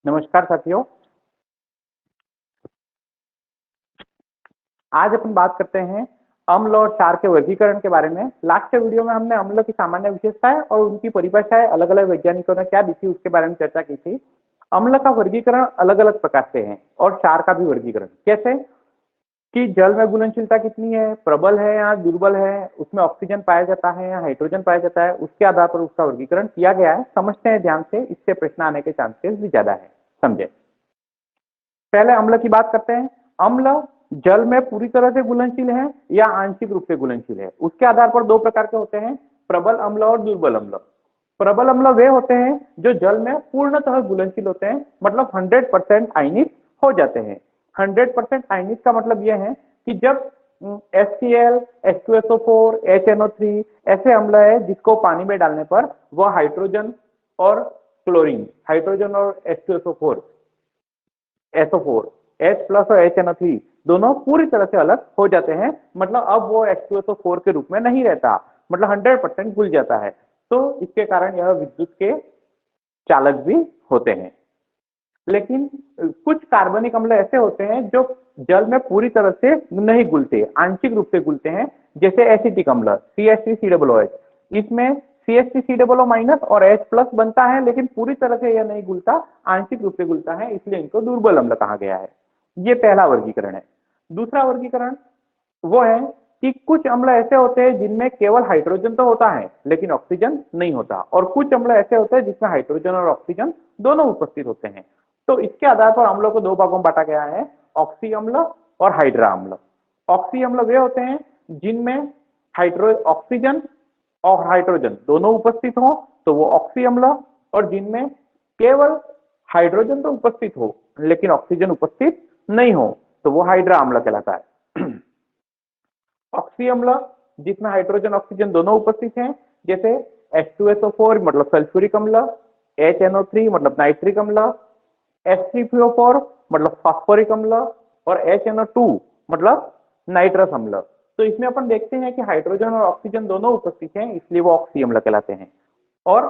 नमस्कार साथियों। आज अपन बात करते हैं अम्ल और क्षार के वर्गीकरण के बारे में। लास्ट के वीडियो में हमने अम्ल की सामान्य विशेषताएं और उनकी परिभाषाएं अलग अलग वैज्ञानिकों ने क्या दी थी उसके बारे में चर्चा की थी। अम्ल का वर्गीकरण अलग अलग प्रकार से है और क्षार का भी वर्गीकरण कैसे कि जल में घुलनशीलता कितनी है, प्रबल है या दुर्बल है, उसमें ऑक्सीजन पाया जाता है या हाइड्रोजन पाया जाता है, उसके आधार पर उसका वर्गीकरण किया गया है। समझते हैं ध्यान से, इससे प्रश्न आने के चांसेस भी ज्यादा है। समझे। पहले अम्ल की बात करते हैं। अम्ल जल में पूरी तरह से घुलनशील है या आंशिक रूप से घुलनशील है। उसके आधार पर दो प्रकार के होते हैं, प्रबल अम्ल और दुर्बल अम्ल। प्रबल अम्ल वे होते हैं जो जल में पूर्णतः घुलनशील होते हैं, मतलब 100% आयनिक हो जाते हैं। 100% आयनिक का मतलब यह है कि जब HCl, H2SO4, HNO3 ऐसे अम्ल है जिसको पानी में डालने पर वह हाइड्रोजन और क्लोरीन, हाइड्रोजन और H2SO4 SO4 H प्लस और HNO3 दोनों पूरी तरह से अलग हो जाते हैं। मतलब अब वो H2SO4 के रूप में नहीं रहता, मतलब 100% घुल जाता है। तो इसके कारण यह विद्युत के चालक भी होते हैं। लेकिन कुछ कार्बनिक अम्ल ऐसे होते हैं जो जल में पूरी तरह से नहीं घुलते, आंशिक रूप से घुलते हैं, जैसे एसिटिक अम्ल CH3COOH। इसमें CH3COO माइनस और H प्लस बनता है, लेकिन पूरी तरह से यह नहीं घुलता, आंशिक रूप से घुलता है, इसलिए इनको दुर्बल अम्ल कहा गया है। ये पहला वर्गीकरण है। दूसरा वर्गीकरण वो है कि कुछ अम्ल ऐसे होते हैं जिनमें केवल हाइड्रोजन तो होता है लेकिन ऑक्सीजन नहीं होता, और कुछ अम्ल ऐसे होते हैं जिसमें हाइड्रोजन और ऑक्सीजन दोनों उपस्थित होते हैं। तो इसके आधार पर अम्लों को दो भागों में बांटा गया है, ऑक्सी अम्ल और हाइड्रा अम्ल। ऑक्सी अम्ल वे होते हैं जिनमें ऑक्सीजन और हाइड्रोजन दोनों उपस्थित हो तो वो ऑक्सी अम्ल, और जिनमें केवल हाइड्रोजन तो उपस्थित हो लेकिन ऑक्सीजन उपस्थित नहीं हो तो वो हाइड्रा अम्ल कहलाता है। ऑक्सी अम्ल जिसमें हाइड्रोजन ऑक्सीजन दोनों उपस्थित हैं, जैसे H2SO4 मतलब सल्फ्यूरिक अम्ल, HNO3 मतलब नाइट्रिक अम्ल, H3PO4 मतलब फास्फोरिक अम्ल और HNO2 मतलब नाइट्रस अम्ल। तो इसमें अपन देखते हैं कि हाइड्रोजन और ऑक्सीजन दोनों उपस्थित हैं, इसलिए वो ऑक्सी अम्ल कहलाते हैं। और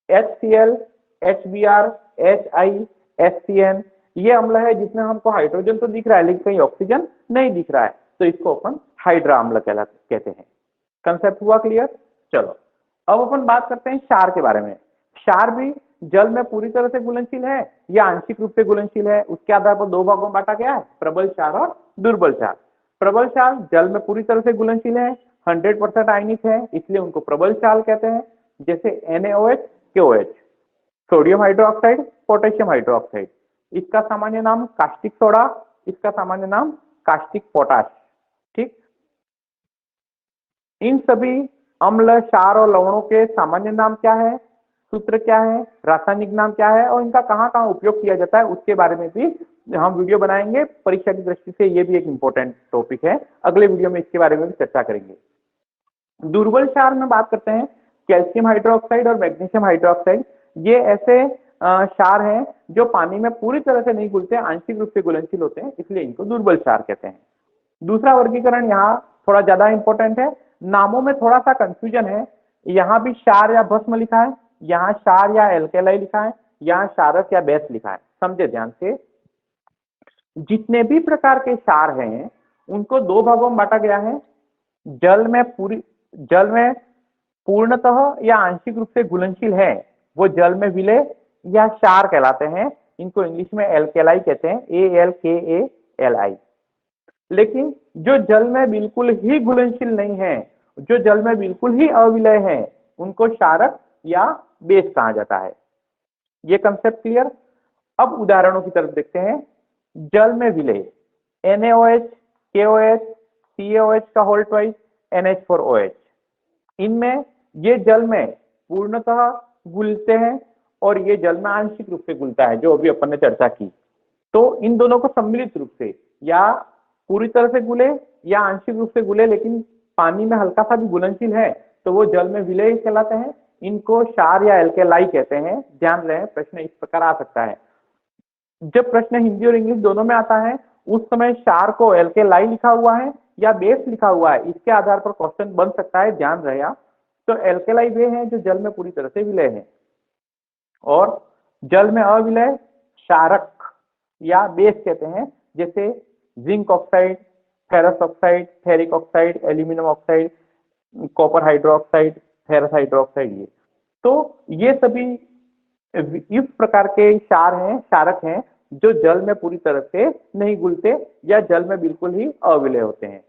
HCl, HBr, HI, HCN ये अम्ल है जिसमें हमको हाइड्रोजन तो दिख रहा है लेकिन कहीं ऑक्सीजन नहीं दिख रहा है, तो इसको अपन हाइड्रा अम्ल कहते हैं। कंसेप्ट हुआ क्लियर। चलो अब अपन बात करते हैं क्षार के बारे में। क्षार भी जल में पूरी तरह से घुलनशील है या आंशिक रूप से घुलनशील है। उसके आधार पर दो भागों में बांटा गया है, प्रबल क्षार और दुर्बल क्षार। प्रबल क्षार जल में पूरी तरह से घुलनशील है, 100% आयनिक है, इसलिए उनको प्रबल क्षार कहते हैं, जैसे NaOH, KOH, sodium hydroxide, potassium hydroxide. इसका सामान्य नाम कास्टिक सोडा, इसका सामान्य नाम कास्टिक पोटाश। ठीक। इन सभी अम्ल, क्षार और लवणों के सामान्य नाम क्या है, सूत्र क्या है, रासायनिक नाम क्या है और इनका कहाँ कहाँ उपयोग किया जाता है उसके बारे में भी हम वीडियो बनाएंगे। परीक्षा की दृष्टि से ये भी एक इंपॉर्टेंट टॉपिक है, अगले वीडियो में इसके बारे में भी चर्चा करेंगे। दुर्बल क्षार में बात करते हैं, कैल्शियम हाइड्रोक्साइड और मैग्नीशियम हाइड्रोक्साइड। ये ऐसे क्षार हैं जो पानी में पूरी तरह से नहीं घुलते, आंशिक रूप से घुलनशील होते हैं, इसलिए इनको दुर्बल क्षार कहते हैं। दूसरा वर्गीकरण यहाँ थोड़ा ज्यादा इंपॉर्टेंट है, नामों में थोड़ा सा कंफ्यूजन है। यहाँ भी क्षार या भस्म लिखा है, यहाँ क्षार या एल्केलाई लिखा है, यहाँ क्षारक या बेस लिखा है। समझे ध्यान से। जितने भी प्रकार के क्षार हैं उनको दो भागों में बांटा गया है। जल में पूर्णतः या आंशिक रूप से घुलनशील है वो जल में विलय या क्षार कहलाते हैं। इनको इंग्लिश में एल्केलाई कहते हैं, ALKALI। लेकिन जो जल में बिल्कुल ही घुलनशील नहीं है, जो जल में बिल्कुल ही अविलय है, उनको क्षारक या बेस कहा जाता है। ये कंसेप्ट क्लियर। अब उदाहरणों की तरफ देखते हैं। जल में विलय NaOH, KOH, CaOH का होल ट्वाइस, NH4OH। इनमें ये जल में पूर्णतः घुलते हैं और ये जल में आंशिक रूप से घुलता है, जो अभी अपन ने चर्चा की। तो इन दोनों को सम्मिलित रूप से या पूरी तरह से घुले या आंशिक रूप से घुले लेकिन पानी में हल्का सा भी घुलनशील है तो वो जल में विलय कहलाते हैं। इनको क्षार या एल्केलाई कहते हैं। ध्यान रहे, प्रश्न इस प्रकार आ सकता है। जब प्रश्न हिंदी और इंग्लिश दोनों में आता है उस समय क्षार को एल्केलाई लिखा हुआ है या बेस लिखा हुआ है, इसके आधार पर क्वेश्चन बन सकता है। ध्यान रहे आप। तो एल्केलाई वे हैं जो जल में पूरी तरह से विलय है, और जल में अविलय क्षारक या बेस कहते हैं, जैसे zinc oxide, ferrous oxide, ferric oxide, aluminium oxide, copper hydroxide, ferrous hydroxide. ये सभी इस प्रकार के क्षार हैं, क्षारक हैं, जो जल में पूरी तरह से नहीं घुलते या जल में बिल्कुल ही अविलय होते हैं।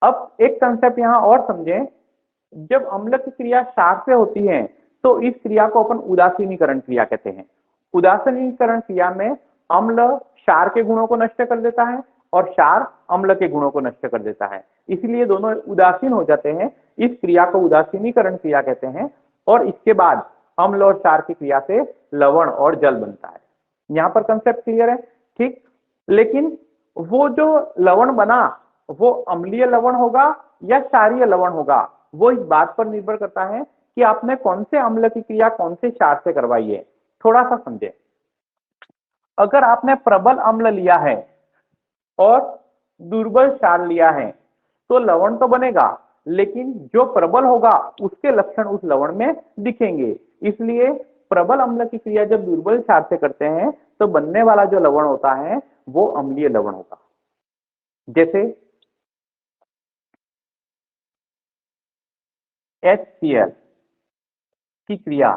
अब एक कंसेप्ट यहाँ और समझें, जब अम्ल की क्रिया क्षार से होती है तो इस क्रिया को अपन उदासीनीकरण क्रिया कहते हैं। उदासीनीकरण क्रिया में अम्ल क्षार के गुणों को नष्ट कर देता है और क्षार अम्ल के गुणों को नष्ट कर देता है, इसलिए दोनों उदासीन हो जाते हैं। इस क्रिया को उदासीनीकरण क्रिया कहते हैं और इसके बाद अम्ल और क्षार की क्रिया से लवण और जल बनता है। यहाँ पर कंसेप्ट क्लियर है, ठीक। लेकिन वो जो लवण बना वो अम्लीय लवण होगा या क्षारीय लवण होगा, वो इस बात पर निर्भर करता है कि आपने कौन से अम्ल की क्रिया कौन से क्षार से करवाई है। थोड़ा सा समझे, अगर आपने प्रबल अम्ल लिया है और दुर्बल क्षार लिया है तो लवण तो बनेगा, लेकिन जो प्रबल होगा उसके लक्षण उस लवण में दिखेंगे। इसलिए प्रबल अम्ल की क्रिया जब दुर्बल क्षार से करते हैं तो बनने वाला जो लवण होता है वो अम्लीय लवण होगा। जैसे HCl की क्रिया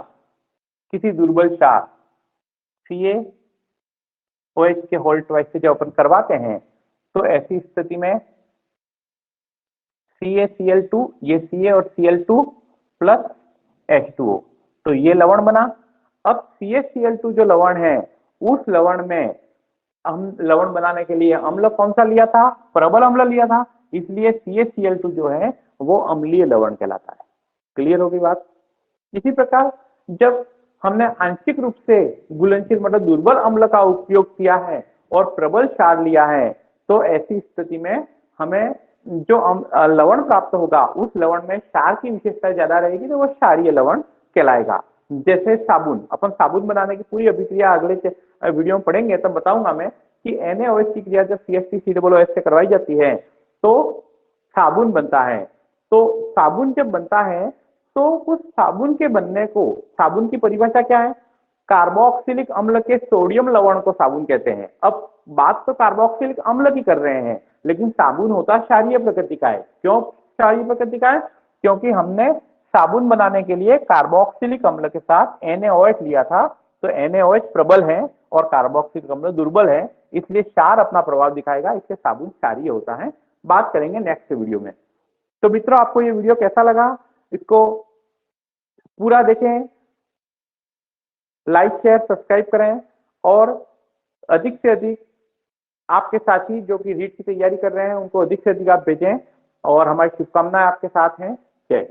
किसी दुर्बल क्षार CaOH के होल ट्वाइस से जब अपन करवाते हैं तो ऐसी स्थिति में CaCl2, ये Ca और Cl2 प्लस H2O, तो ये लवण बना। अब CaCl2 जो लवण है उस लवण में हम लवण बनाने के लिए अम्ल कौन सा लिया था? प्रबल अम्ल लिया था, इसलिए CaCl2 जो है वो अम्लीय लवण कहलाता है। क्लियर होगी बात? इसी प्रकार जब हमने आंशिक रूप से घुलनशील मतलब दुर्बल अम्ल का उपयोग किया है और प्रबल क्षार लिया है तो ऐसी स्थिति में हमें जो लवण प्राप्त होगा उस लवण में क्षार की विशेषता ज्यादा रहेगी तो वो क्षारीय लवण कहलाएगा। जैसे साबुन, अपन साबुन बनाने की पूरी अभिक्रिया अगले वीडियो में पढ़ेंगे तब बताऊंगा मैं कि NaOH की क्रिया जब CH3COOH से करवाई जाती है तो साबुन बनता है। तो साबुन जब बनता है तो उस साबुन के बनने को, साबुन की परिभाषा क्या है? कार्बोक्सिलिक अम्ल के सोडियम लवण को साबुन कहते हैं। अब बात तो कार्बोक्सिलिक अम्ल की कर रहे हैं, लेकिन साबुन होता क्षारीय प्रकृति का है। क्यों क्षारीय प्रकृति का है? क्योंकि हमने साबुन बनाने के लिए कार्बोक्सिलिक अम्ल के साथ NaOH लिया था, तो NaOH प्रबल है और कार्बोक्सिलिक अम्ल दुर्बल है, इसलिए क्षार अपना प्रभाव दिखाएगा, इससे साबुन क्षारीय होता है। बात करेंगे नेक्स्ट वीडियो में। तो मित्रों, आपको ये वीडियो कैसा लगा? इसको पूरा देखें, लाइक शेयर सब्सक्राइब करें और अधिक से अधिक आपके साथी जो कि रीट की तैयारी कर रहे हैं उनको अधिक से अधिक आप भेजें और हमारी शुभकामनाएं आपके साथ हैं। जय।